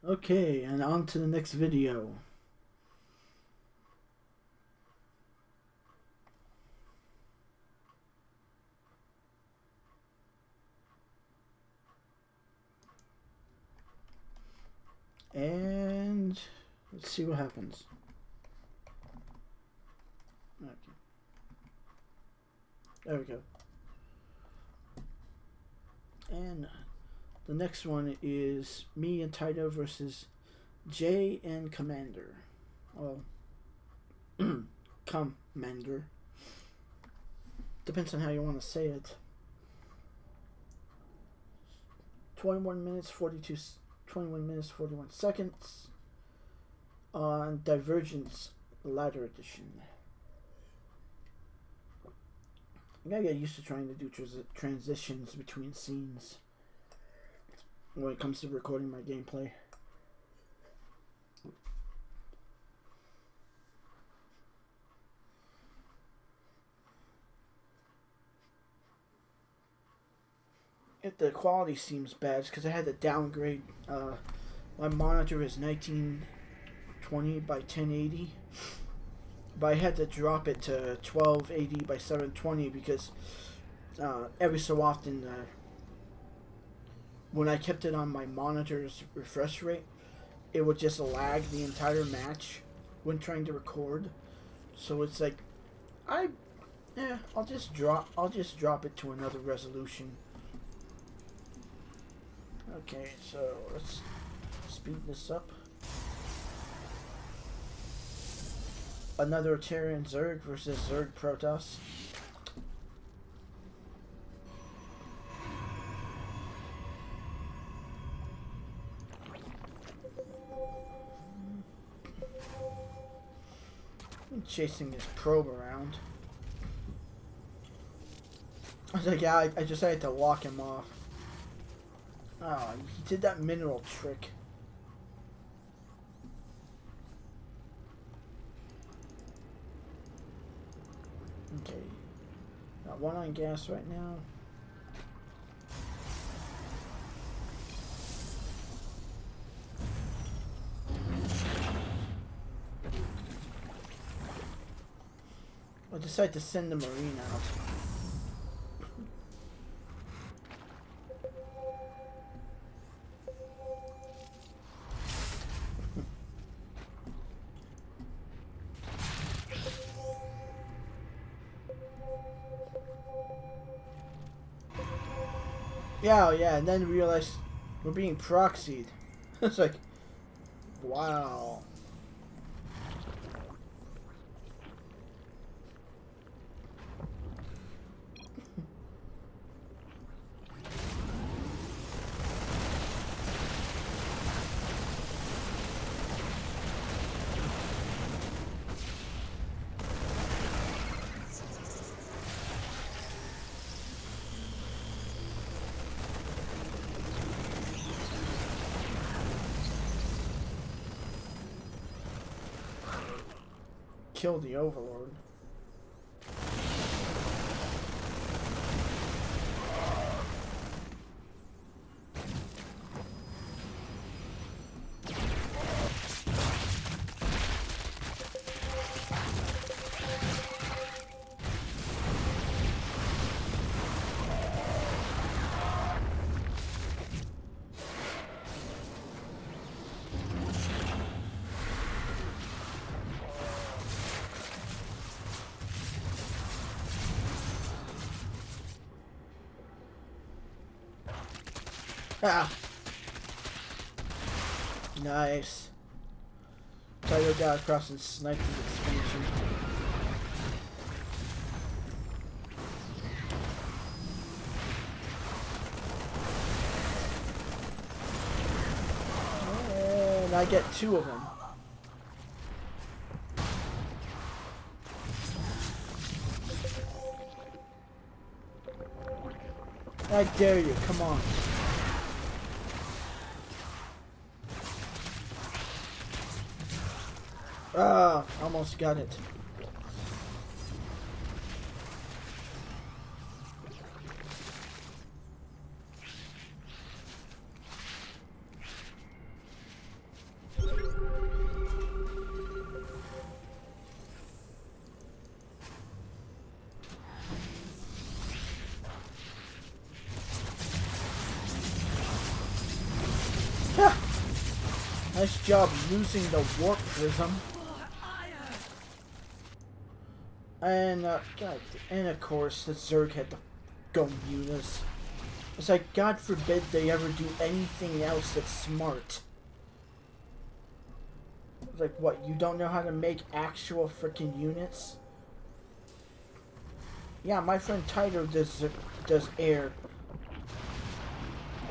Okay, and on to the next video. And let's see what happens. Okay. There we go. And the next one is me and Taito versus Jay and Commander. Well, Commander. Depends on how you want to say it. 21 minutes 41 seconds on Divergence Ladder Edition. I gotta get used to trying to do transitions between scenes when it comes to recording my gameplay. If the quality seems bad, it's because I had to downgrade. My monitor is 1920 by 1080, but I had to drop it to 1280 by 720 because every so often when I kept it on my monitor's refresh rate, it would just lag the entire match when trying to record. So it's like I'll just drop it to another resolution. Okay, so let's speed this up. Another Terran Zerg versus Zerg Protoss. I'm chasing his probe around. I was like, yeah, I just had to walk him off. Oh, he did that mineral trick. Okay. Got one on gas right now. I decided to send the Marine out. Yeah, and then realized we're being proxied. It's like, wow. Kill the Overlord. Ah. Nice. Taito got across and sniped his expansion. And I get two of them. I dare you, come on. Ah, almost got it. Nice job using the warp prism. And God, and of course the Zerg had to go Mutas. It's like, God forbid they ever do anything else that's smart. It's like, what, you don't know how to make actual freaking units? Yeah, my friend Tyler does air.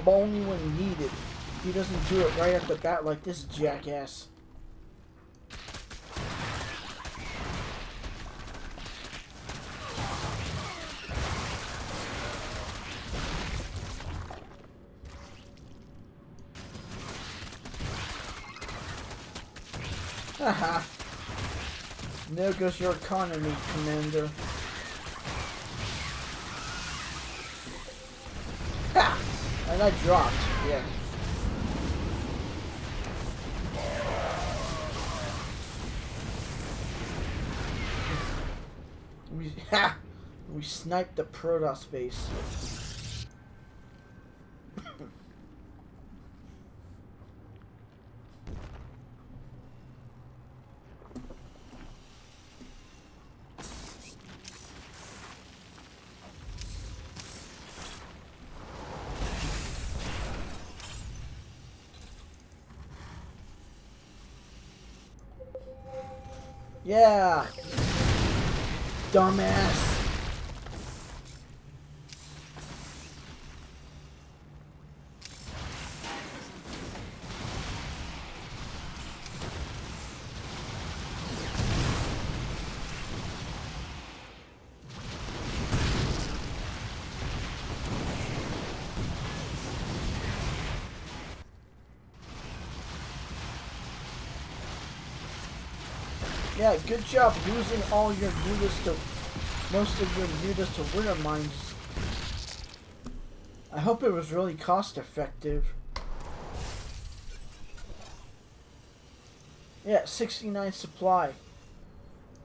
But only when needed. He doesn't do it right off the bat like this jackass. Haha. There goes your economy, Commander. Ha! And I dropped, yeah. We sniped the Protoss base. Yeah! Dumbass! Yeah, good job using all your mutas to... most of your mutas to winter mines. I hope it was really cost effective. Yeah, 69 supply.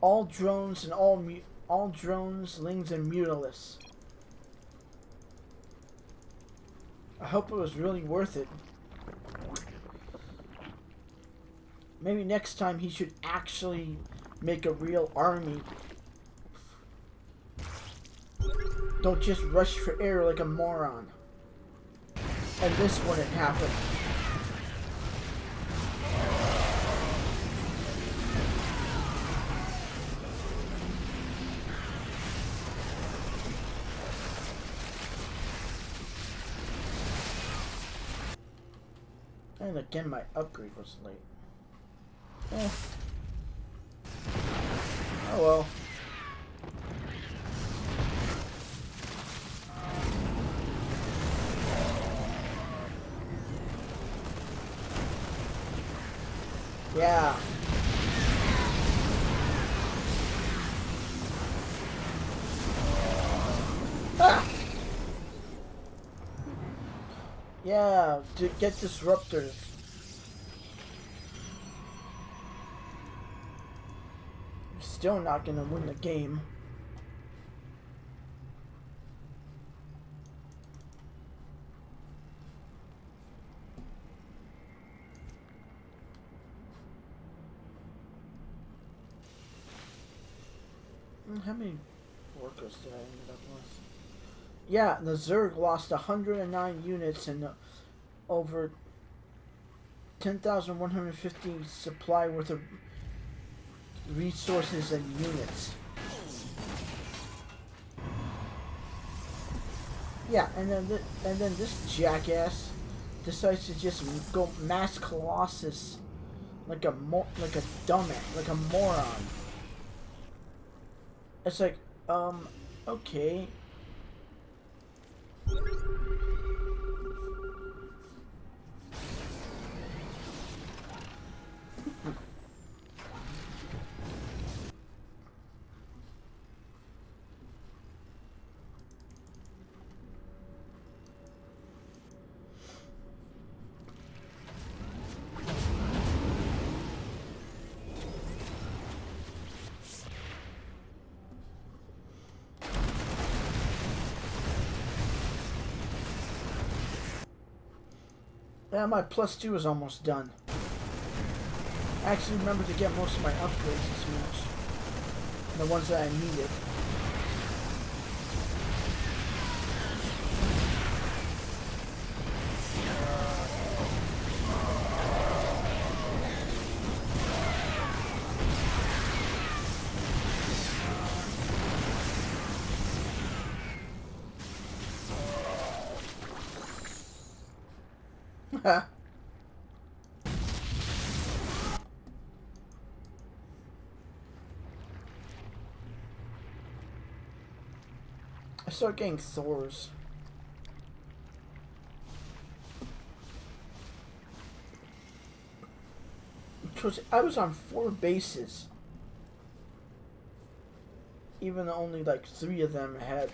All drones and all drones, lings, and mutalists. I hope it was really worth it. Maybe next time he should actually make a real army. Don't just rush for air like a moron. And this wouldn't happen. And again, my upgrade was late. Eh. Oh well. Yeah. Ah! Yeah, to get disruptors. Still not gonna win the game. How many workers did I end up with? Yeah, the Zerg lost 109 units and over 10,150 supply worth of resources and units. Yeah, and then this jackass decides to just go mass Colossus like a dumbass, like a moron. It's like, okay. Yeah, my +2 is almost done. actually remembered to get most of my upgrades this match. The ones that I needed. I start getting Thors. Because I was on 4 bases. Even though only like 3 of them had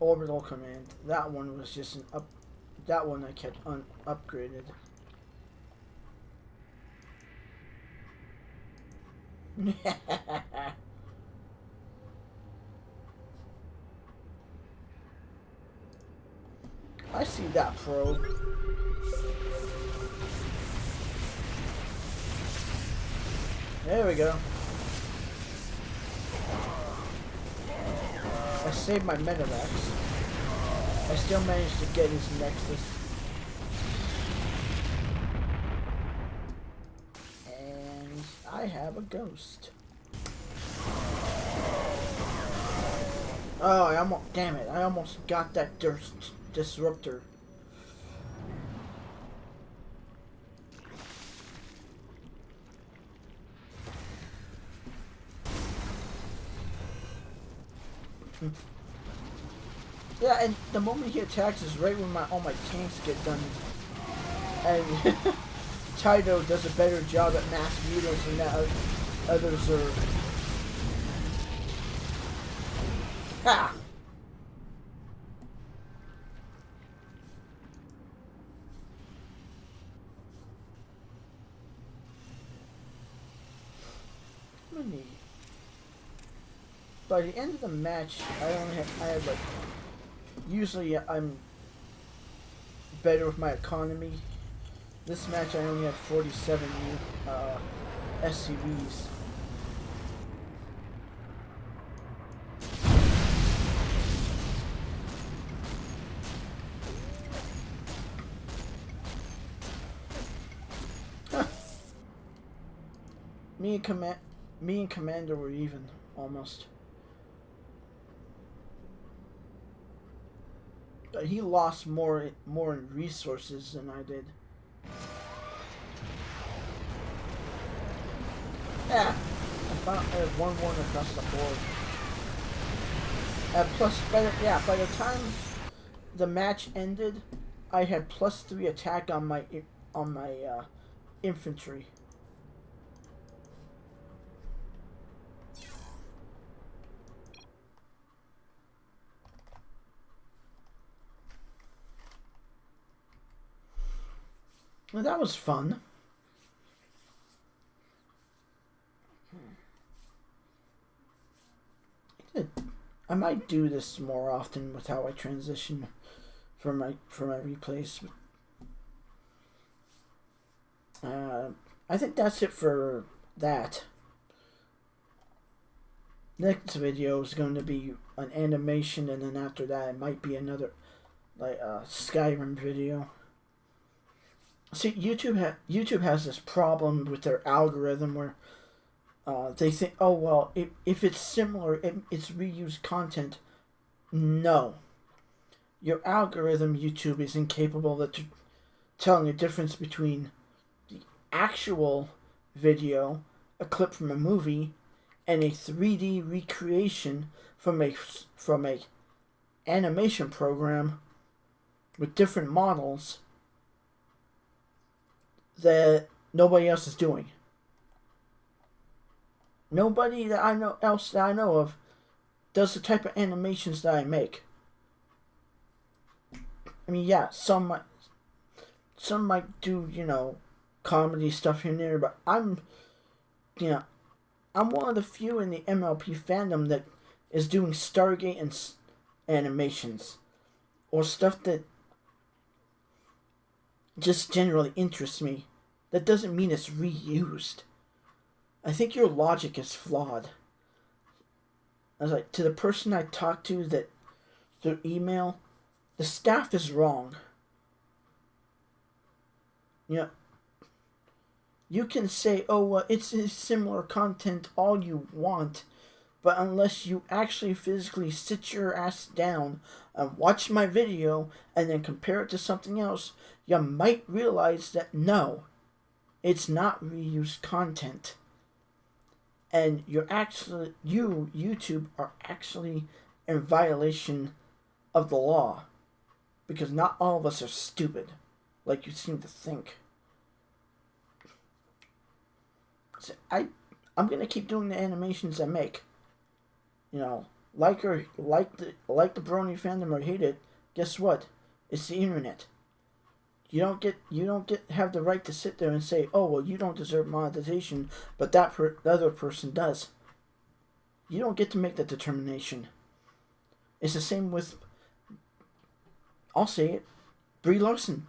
orbital command. That one was just an up. That one I kept upgraded. I see that probe. There we go. I saved my Medivacs. I still managed to get his Nexus. And I have a ghost. Oh, I almost, damn it, I almost got that disruptor. Yeah, and the moment he attacks is right when all my tanks get done. And Taito does a better job at Mass Mutas than that others are. Ha! By the end of the match, I had like, usually I'm better with my economy. This match I only had 47 SCVs. Me and Commander were even, almost. But he lost more in resources than I did. Yeah, I had 1-1 across the board. Plus, by the time the match ended, I had +3 attack on my infantry. Well, that was fun. I might do this more often with how I transition for my replays. I think that's it for that. Next video is going to be an animation, and then after that it might be another like Skyrim video. See, YouTube has this problem with their algorithm where they think, oh well, if it's similar, it's reused content. No, your algorithm, YouTube, is incapable of telling the difference between the actual video, a clip from a movie, and a 3D recreation from a animation program with different models that nobody else is doing. Nobody that I know of does the type of animations that I make. I mean, yeah, some might do, comedy stuff here and there, but I'm one of the few in the MLP fandom that is doing Stargate and animations, or stuff that just generally interests me. that doesn't mean it's reused. I think your logic is flawed. I was like, to the person I talked to that through email, the staff is wrong. You know, you can say, oh, well, it's similar content all you want, but unless you actually physically sit your ass down and watch my video and then compare it to something else, you might realize that no, it's not reused content. And YouTube, are actually in violation of the law. Because not all of us are stupid, like you seem to think. So I'm gonna keep doing the animations I make. You know, like the Brony fandom or hate it, guess what? It's the internet. You don't have the right to sit there and say, oh, well, you don't deserve monetization, but the other person does. You don't get to make that determination. It's the same with, I'll say it, Brie Larson.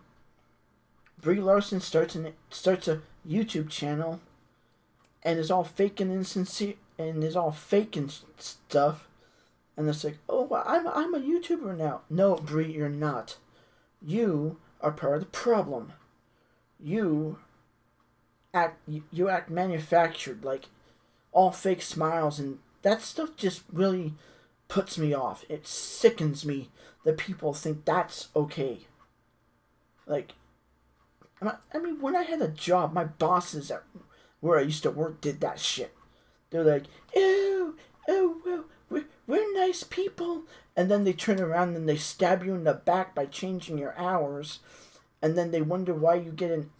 Brie Larson starts a YouTube channel, and is all fake and insincere, and is all fake and stuff, and it's like, oh, well, I'm a YouTuber now. No, Brie, you're not. You are part of the problem. You act manufactured, like all fake smiles, and that stuff just really puts me off. It sickens me that people think that's okay. Like, I mean, when I had a job, my bosses at where I used to work did that shit. They're like, ew, well, we're nice people. And then they turn around and they stab you in the back by changing your hours. And then they wonder why you get an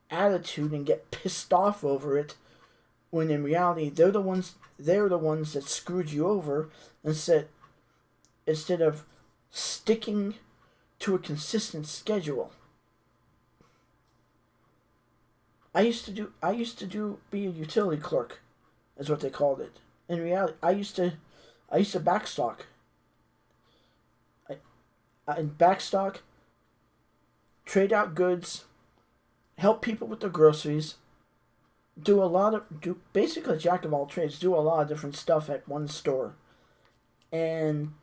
attitude and get pissed off over it. When in reality, they're the ones that screwed you over and said, instead of sticking to a consistent schedule. I used to be a utility clerk, is what they called it. In reality, I used to backstock. In backstock, trade out goods, help people with their groceries, basically jack of all trades, do a lot of different stuff at one store. And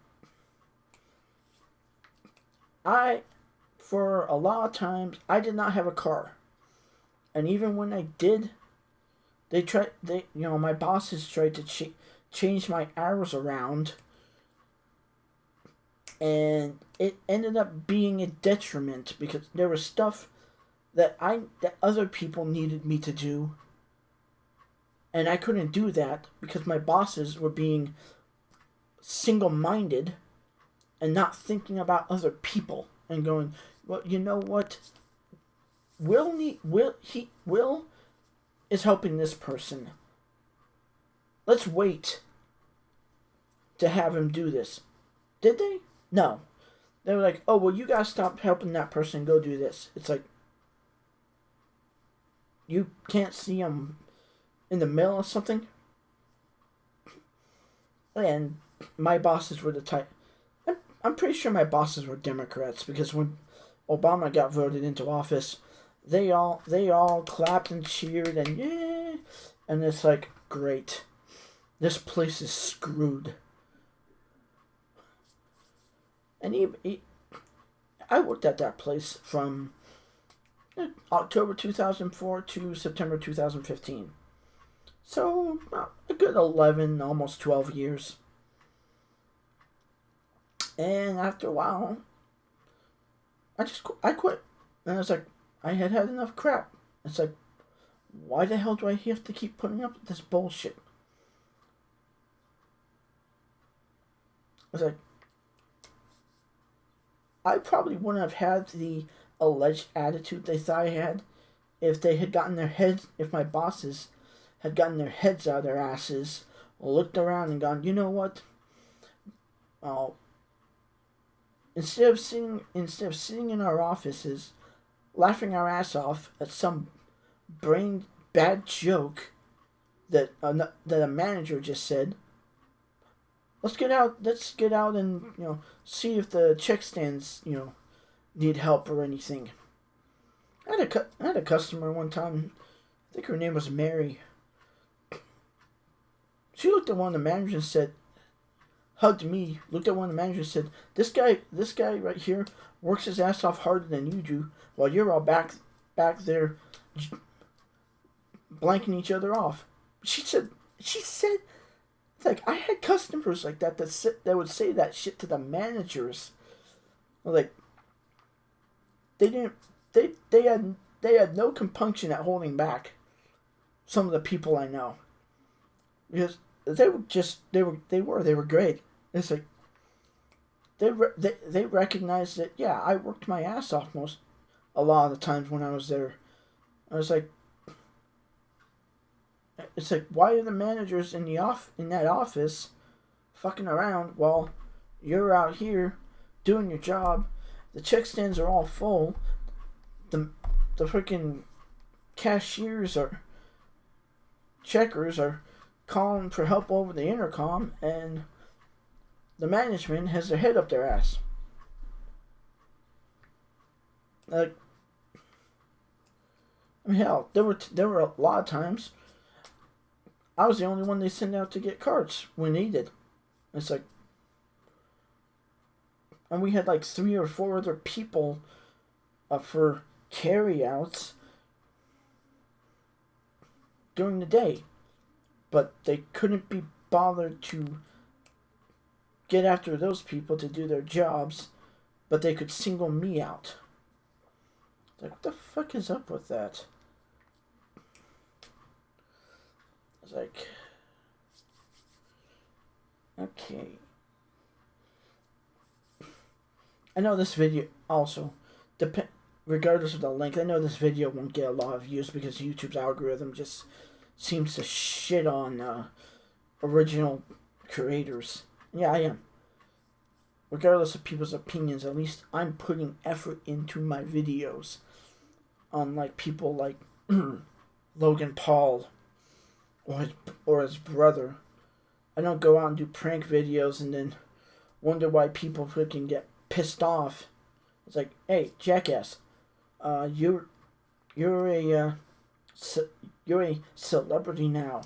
for a lot of times, I did not have a car. And even when I did, my bosses tried to change my hours around. And it ended up being a detriment because there was stuff that other people needed me to do. And I couldn't do that because my bosses were being single-minded and not thinking about other people and going, well, you know what? Will is helping this person. Let's wait to have him do this. Did they? No. They were like, oh, well, you gotta stop helping that person and go do this. It's like, you can't see him in the middle of something? And my bosses were the type... I'm pretty sure my bosses were Democrats because when Obama got voted into office, they all clapped and cheered and yeah, and it's like, great, this place is screwed. And I worked at that place from October 2004 to September 2015. So a good 11, almost 12 years. And after a while, I quit. And I was like, I had enough crap. It's like, why the hell do I have to keep putting up with this bullshit? I was like, I probably wouldn't have had the alleged attitude they thought I had if my bosses had gotten their heads out of their asses, looked around and gone, you know what? Instead of sitting in our offices, laughing our ass off at some bad joke that a manager just said, let's get out and see if the check stands need help or anything. I had a customer one time. I think her name was Mary. She looked at one of the managers and said, hugged me, looked at one of the managers and said, this guy right here works his ass off harder than you do, while you're all back there blanking each other off. She said, it's like, I had customers like that that would say that shit to the managers. Like, they had no compunction at holding back some of the people I know. Because they were great. It's like they recognized that, yeah, I worked my ass off a lot of the times when I was there. I was like, it's like, why are the managers in that office fucking around while you're out here doing your job? The check stands are all full. The freaking cashiers or checkers are calling for help over the intercom, and the management has their head up their ass. Like, I mean, hell, there were a lot of times I was the only one they sent out to get carts when needed. It's like, and we had like 3 or 4 other people for carryouts during the day, but they couldn't be bothered to get after those people to do their jobs, but they could single me out. Like, what the fuck is up with that? It's like, okay. I know this video also, regardless of the length, I know this video won't get a lot of views because YouTube's algorithm just seems to shit on original creators. Yeah, I am. Regardless of people's opinions, at least I'm putting effort into my videos. Unlike people like Logan Paul or his brother. I don't go out and do prank videos and then wonder why people freaking get pissed off. It's like, hey, jackass, you're a celebrity now.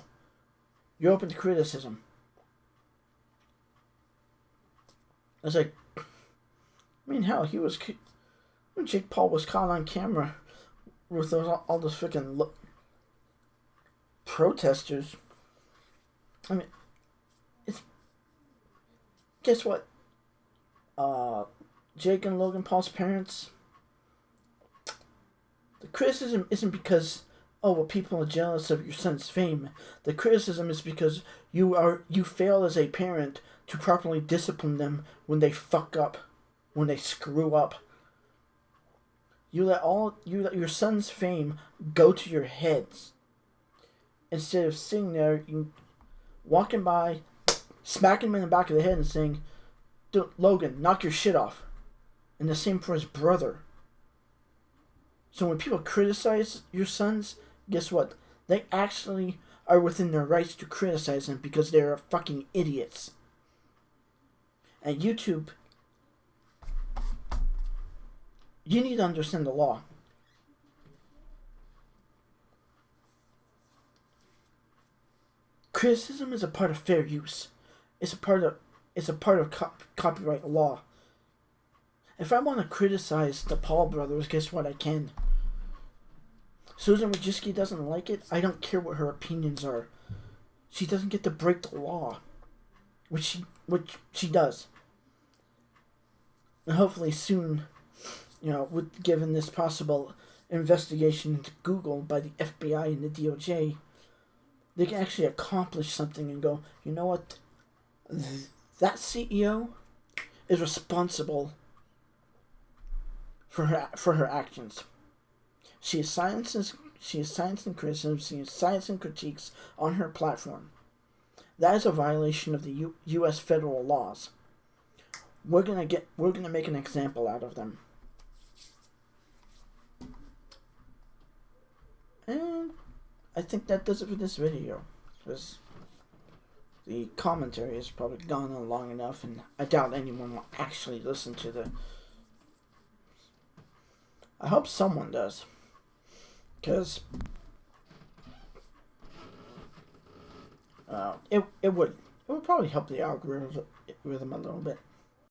You're open to criticism. It's like, I mean, hell, Jake Paul was caught on camera with all those freaking protesters. I mean, guess what? Jake and Logan Paul's parents, the criticism isn't because, oh, well, people are jealous of your son's fame. The criticism is because you fail as a parent to properly discipline them when they fuck up, when they screw up. You let your son's fame go to your heads instead of sitting there, walking by, smacking him in the back of the head and saying, "Dude, Logan, knock your shit off." And the same for his brother. So when people criticize your sons, guess what? They actually are within their rights to criticize them because they're fucking idiots. And YouTube, you need to understand the law. Criticism is a part of fair use. It's a part of copyright law. If I want to criticize the Paul brothers, guess what? I can. Susan Wojcicki doesn't like it. I don't care what her opinions are. She doesn't get to break the law, which she does. And hopefully soon, given this possible investigation into Google by the FBI and the DOJ, they can actually accomplish something and go, you know what? That CEO is responsible for her actions. She is silencing criticism. She is silencing critiques on her platform. That is a violation of the U.S. federal laws. We're gonna make an example out of them. And I think that does it for this video, because the commentary has probably gone on long enough, and I doubt anyone will actually listen to the. I hope someone does. because it would probably help the algorithm a little bit.